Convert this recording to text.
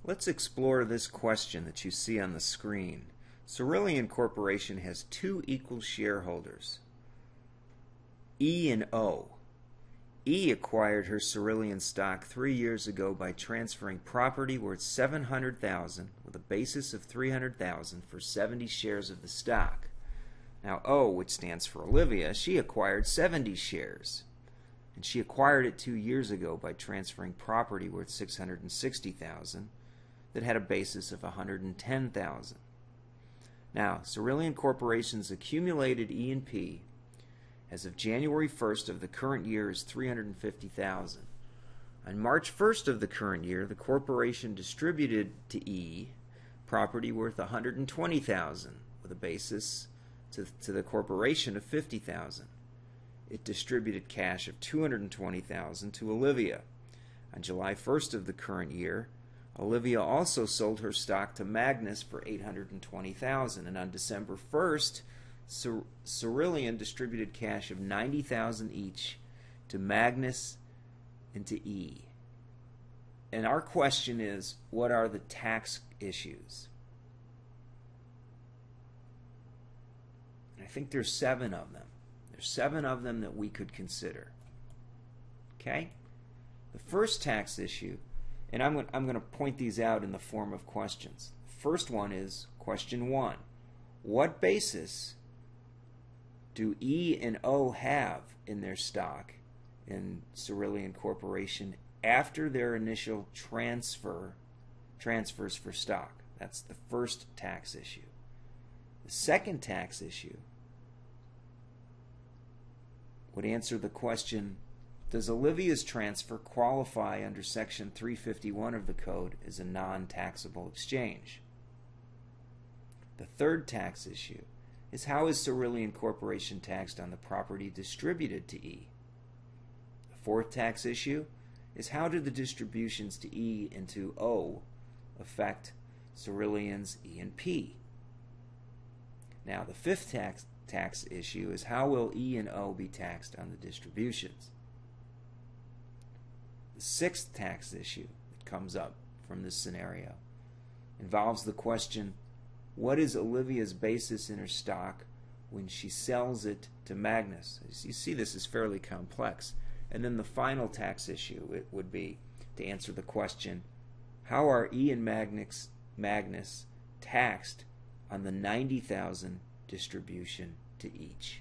Let's explore this question that you see on the screen. Cerulean Corporation has two equal shareholders, E and O. E acquired her Cerulean stock 3 years ago by transferring property worth $700,000 with a basis of $300,000 for 70 shares of the stock. Now O, which stands for Olivia, she acquired 70 shares. And she acquired it 2 years ago by transferring property worth $660,000 that had a basis of $110,000. Now, Cerulean Corporation's accumulated E&P as of January 1st of the current year is $350,000. On March 1st of the current year, the corporation distributed to E property worth $120,000 with a basis to the corporation of $50,000. It distributed cash of $220,000 to Olivia. On July 1st of the current year, Olivia also sold her stock to Magnus for $820,000, and on December 1st, Cerulean distributed cash of $90,000 each to Magnus and to E. And our question is, what are the tax issues? And I think there's 7 of them. There's 7 of them that we could consider. Okay? The first tax issue, and I'm going to point these out in the form of questions. The first one is question 1. What basis do E and O have in their stock in Cerulean Corporation after their initial transfers for stock? That's the first tax issue. The second tax issue would answer the question, does Olivia's transfer qualify under Section 351 of the Code as a non-taxable exchange? The third tax issue is, how is Cerulean Corporation taxed on the property distributed to E? The fourth tax issue is, how do the distributions to E and to O affect Cerulean's E&P? Now, the fifth tax issue is, how will E and O be taxed on the distributions? The sixth tax issue that comes up from this scenario involves the question, what is Olivia's basis in her stock when she sells it to Magnus? As you see, this is fairly complex. And then the final tax issue, it would be to answer the question, how are E and Magnus taxed on the $90,000 distribution to each?